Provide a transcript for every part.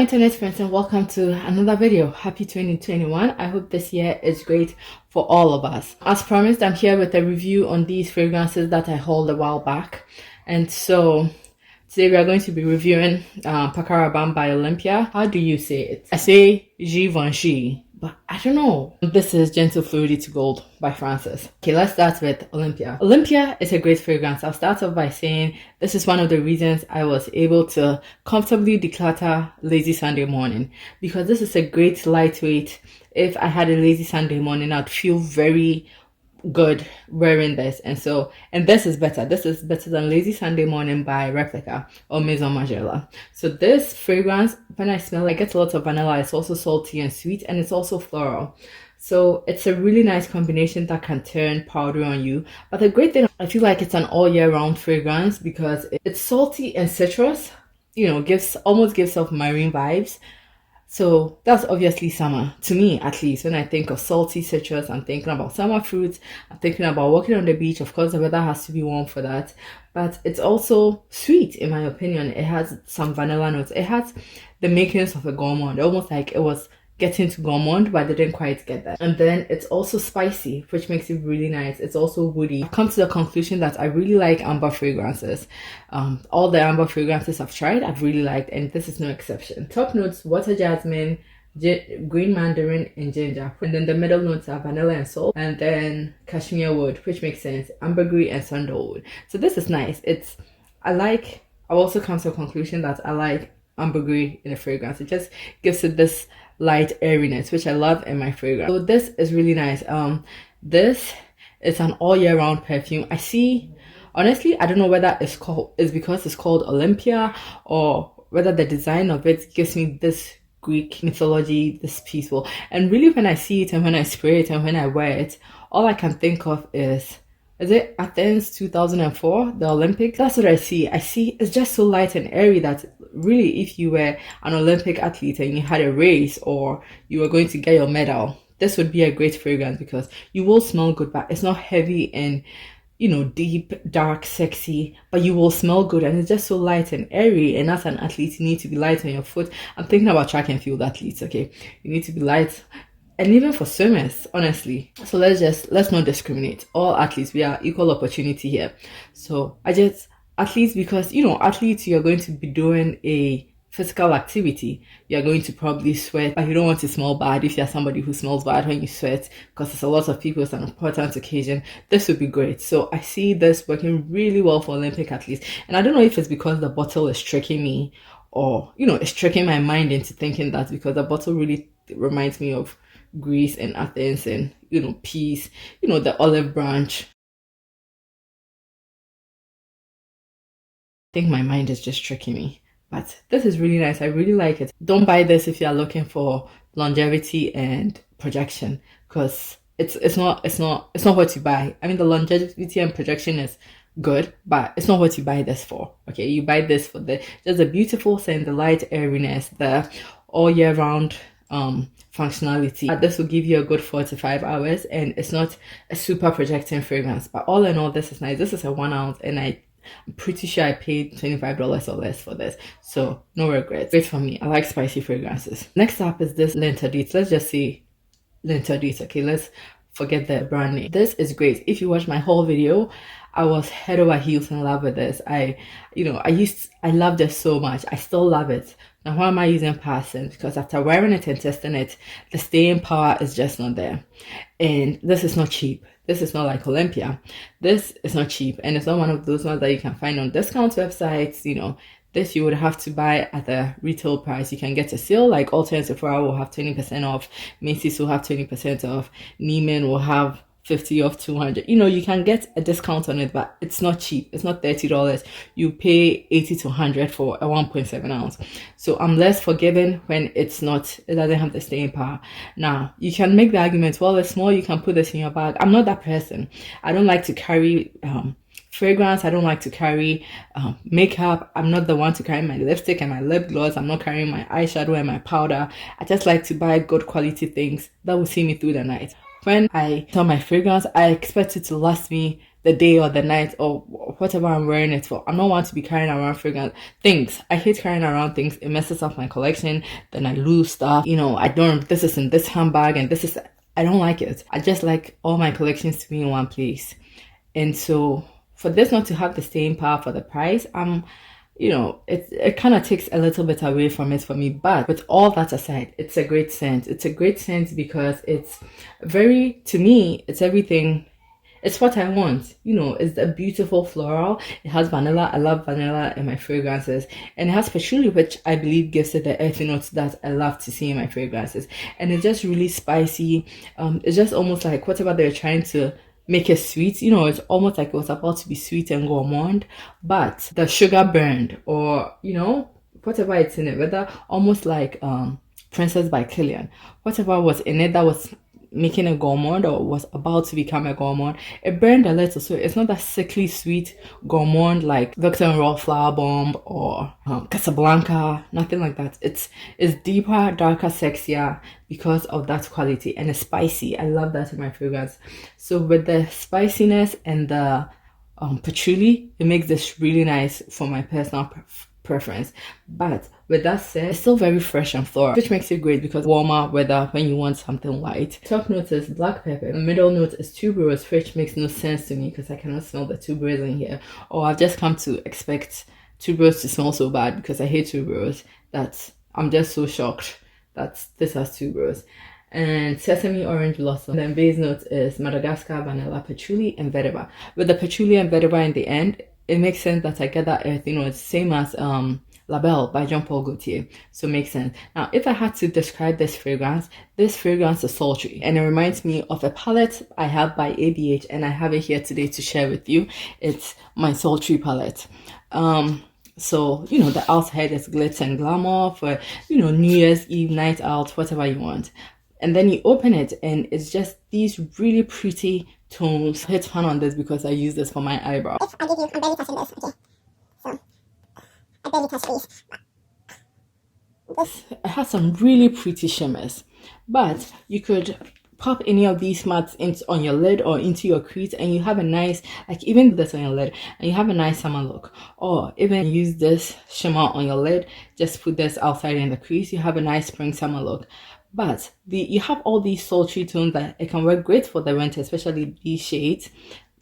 internet friends, and welcome to another video. Happy 2021. I hope this year is great for all of us. As promised, I'm here with a review on these fragrances that I hauled a while back. And so today we are going to be reviewing PACO RABANNE by Olympia. How do you say it? I say GIVENCHY, but I don't know. This is Gentle Fluidity Gold by Francis. Okay, let's start with Olympia. Olympia is a great fragrance. I'll start off by saying this is one of the reasons I was able to comfortably declutter lazy Sunday morning, because this is a great lightweight. If I had a lazy Sunday morning, I'd feel very good wearing this. And this is better. This is better than Lazy Sunday Morning by Replica or Maison Margiela. So this fragrance, when I smell it, I get a lot of vanilla. It's also salty and sweet, and it's also floral. So it's a really nice combination that can turn powdery on you. But the great thing, I feel like it's an all year round fragrance because it's salty and citrus, you know, almost gives off marine vibes. So that's obviously summer, to me at least. When I think of salty citrus, I'm thinking about summer fruits. I'm thinking about walking on the beach. Of course, the weather has to be warm for that. But it's also sweet, in my opinion. It has some vanilla notes. It has the makings of a gourmand, almost like it was getting to gourmand, but I didn't quite get that. And then it's also spicy, which makes it really nice. It's also woody. I've come to the conclusion that I really like amber fragrances. All the amber fragrances I've tried, I've really liked, and this is no exception. Top notes: water jasmine, green mandarin, and ginger. And then the middle notes are vanilla and salt, and then cashmere wood, which makes sense, ambergris and sandalwood. So this is nice. I've also come to a conclusion that I like ambergris in a fragrance. It just gives it this light airiness, which I love in my fragrance. So this is really nice. This is an all year round perfume. Honestly, I don't know whether it's because it's called Olympia, or whether the design of it gives me this Greek mythology, this peaceful. And really, when I see it and when I spray it and when I wear it, all I can think of is it Athens 2004, the Olympics? That's what I see. It's just so light and airy that really, if you were an Olympic athlete and you had a race or you were going to get your medal, this would be a great fragrance because you will smell good, but it's not heavy and, you know, deep, dark, sexy, but you will smell good, and it's just so light and airy. And as an athlete, you need to be light on your foot. I'm thinking about track and field athletes, okay? You need to be light. And even for swimmers, honestly. So let's not discriminate. All athletes, we are equal opportunity here. So athletes, because, you know, athletes, you're going to be doing a physical activity. You're going to probably sweat, but you don't want to smell bad if you're somebody who smells bad when you sweat, because there's a lot of people, it's an important occasion. This would be great. So I see this working really well for Olympic athletes. And I don't know if it's because the bottle is tricking me, or, you know, it's tricking my mind into thinking that, because the bottle really reminds me of Greece and Athens and, you know, peace, you know, the olive branch. I think my mind is just tricking me, but this is really nice. I really like it. Don't buy this if you are looking for longevity and projection, because it's not what you buy. I mean, the longevity and projection is good, but it's not what you buy this for. Okay, you buy this for just the beautiful scent, the light airiness, the all year round functionality. This will give you a good 4 to 5 hours, and it's not a super projecting fragrance. But all in all, this is nice. This is a 1 ounce, and I'm pretty sure I paid $25 or less for this, so no regrets. Great for me. I like spicy fragrances. Next up is this Lentil. Let's just say Lentil. Okay, let's forget the brand name. This is great. If you watch my whole video, I was head over heels in love with this. I loved it so much. I still love it. Now, why am I using PARFUM? Because after wearing it and testing it, the staying power is just not there. And this is not cheap. This is not like Olympia. This is not cheap. And it's not one of those ones that you can find on discount websites. You know, this you would have to buy at the retail price. You can get a sale, like Ulta Sephora will have 20% off. Macy's will have 20% off. Neiman will have 50 off 200. You know, you can get a discount on it, but it's not cheap. It's not $30. You pay 80 to 100 for a 1.7 ounce. So I'm less forgiving when it doesn't have the staying power. Now, you can make the argument, well, it's small, you can put this in your bag. I'm not that person. I don't like to carry fragrance. I don't like to carry makeup. I'm not the one to carry my lipstick and my lip gloss. I'm not carrying my eyeshadow and my powder. I just like to buy good quality things that will see me through the night. When I sell my fragrance, I expect it to last me the day or the night or whatever I'm wearing it for. I'm not one to be carrying around fragrance things. I hate carrying around things. It messes up my collection. Then I lose stuff. You know, I don't, this is in this handbag and this is, I don't like it. I just like all my collections to be in one place. And so for this not to have the staying power for the price, you know, it kind of takes a little bit away from it for me. But with all that aside, it's a great scent. It's a great scent because it's very, to me, it's everything. It's what I want. You know, it's a beautiful floral. It has vanilla. I love vanilla in my fragrances. And it has patchouli, which I believe gives it the earthy notes that I love to see in my fragrances. And it's just really spicy. It's just almost like whatever they're trying to make it sweet. You know, it's almost like it was about to be sweet and gourmand, but the sugar burned, or, you know, whatever it's in it, whether almost like Princess by Kilian, whatever was in it that was making a gourmand or was about to become a gourmand, it burned a little. So it's not that sickly sweet gourmand like Victor and Raw Flower Bomb or Casablanca, nothing like that. It's deeper, darker, sexier because of that quality, and it's spicy. I love that in my fragrance. So with the spiciness and the patchouli, it makes this really nice for my personal preference. But with that said, it's still very fresh and floral, which makes it great because warmer weather when you want something light. Top note is black pepper. The middle note is tuberose, which makes no sense to me because I cannot smell the tuberose in here, or I've just come to expect tuberose to smell so bad because I hate tuberose that I'm just so shocked that this has tuberose. And sesame orange blossom. Then base note is Madagascar, vanilla, patchouli, and vetiver. With the patchouli and vetiver in the end, it makes sense that I get that earthy note, same as Label by Jean Paul Gaultier. So it makes sense. Now, if I had to describe this fragrance is sultry, and it reminds me of a palette I have by ABH, and I have it here today to share with you. It's my sultry palette. So, you know, the outside is glitz and glamour for, you know, New Year's Eve, night out, whatever you want. And then you open it and it's just these really pretty tones. Hit fun on this because I use this for my eyebrow. If I give you, I'm barely touching this, okay? So, I barely touch these. It has some really pretty shimmers, but you could pop any of these mats on your lid or into your crease and you have a nice, like even this on your lid and you have a nice summer look. Or even use this shimmer on your lid, just put this outside in the crease, you have a nice spring summer look. But you have all these sultry tones that it can work great for the winter, especially these shades.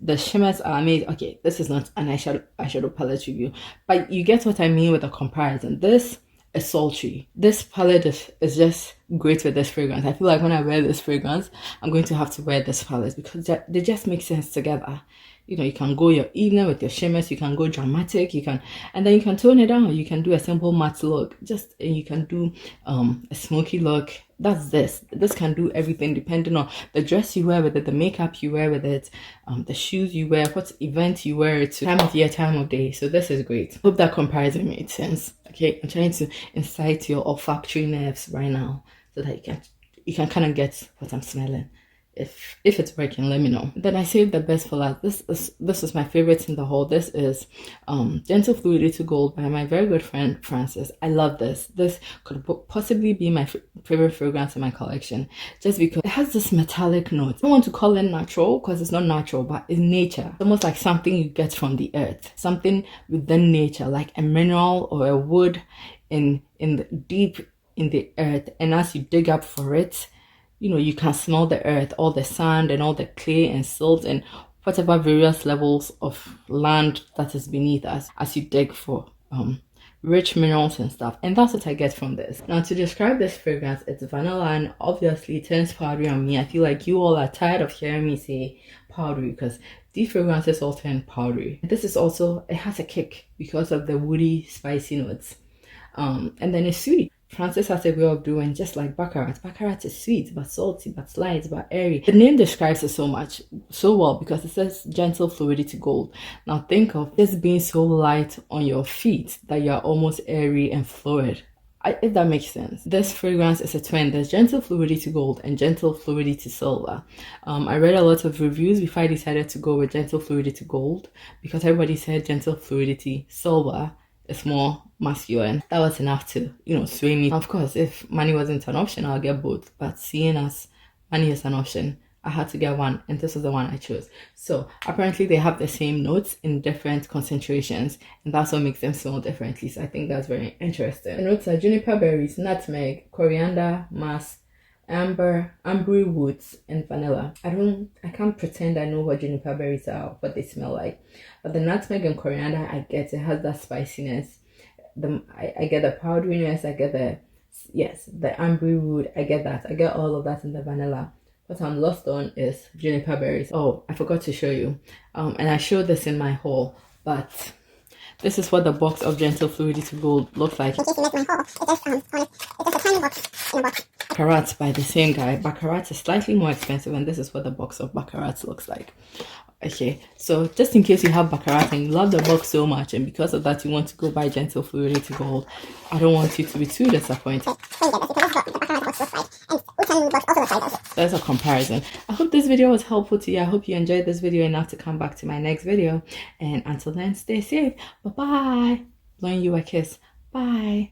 The shimmers are amazing. Okay, this is not an eyeshadow palette review, but you get what I mean with the comparison. This is sultry. This palette is just great with this fragrance. I feel like when I wear this fragrance, I'm going to have to wear this palette because they just make sense together. You know, you can go your evening with your shimmers, you can go dramatic, and then you can tone it down. You can do a simple matte look, and you can do a smoky look. That's this. This can do everything depending on the dress you wear with it, the makeup you wear with it, the shoes you wear, what event you wear it to, time of year, time of day. So this is great. Hope that comparison made sense. Okay, I'm trying to incite your olfactory nerves right now so that you can kind of get what I'm smelling. If it's working, let me know. Then I saved the best for last. This is my favorite in the whole. This is Gentle Fluidity Gold by my very good friend Francis. I love this. This could possibly be my favorite fragrance in my collection, just because it has this metallic note. I don't want to call it natural because it's not natural, but it's nature. It's almost like something you get from the earth, something within nature, like a mineral or a wood deep in the earth. And as you dig up for it, you know, you can smell the earth, all the sand and all the clay and silt and whatever various levels of land that is beneath us as you dig for rich minerals and stuff. And that's what I get from this. Now, to describe this fragrance, it's vanilla and obviously it turns powdery on me. I feel like you all are tired of hearing me say powdery because these fragrances all turn powdery. This is also, it has a kick because of the woody, spicy notes. And then it's sweet. Francis has a way of doing just like Baccarat. Baccarat is sweet, but salty, but light, but airy. The name describes it so well because it says Gentle Fluidity Gold. Now think of this being so light on your feet that you're almost airy and fluid. If that makes sense. This fragrance is a twin. There's Gentle Fluidity Gold and Gentle Fluidity Silver. I read a lot of reviews before I decided to go with Gentle Fluidity Gold because everybody said Gentle Fluidity Silver is more masculine. That was enough to, you know, sway me. Of course, if money wasn't an option, I'll get both. But seeing as money is an option, I had to get one, and this was the one I chose. So apparently they have the same notes in different concentrations, and that's what makes them smell differently. So I think that's very interesting. The notes are juniper berries, nutmeg, coriander, musk, amber woods, and vanilla. I can't pretend I know what juniper berries are, what they smell like, but the nutmeg and coriander, I get it has that spiciness. I get the powderiness, I get the amber wood, I get that, I get all of that in the vanilla. What I'm lost on is juniper berries. Oh, I forgot to show you, and I showed this in my haul, but this is what the box of Gentle Fluidity Gold looks like. In case you missed my haul, it's just a tiny box in a box. Baccarat by the same guy. Baccarat is slightly more expensive, and this is what the box of Baccarat looks like. Okay, so just in case you have Baccarat and you love the box so much, and because of that you want to go buy Gentle Fluidity Gold, I don't want you to be too disappointed. There's a comparison. I hope this video was helpful to you. I hope you enjoyed this video enough to come back to my next video, and until then, stay safe. Bye bye. Blowing you a kiss. Bye.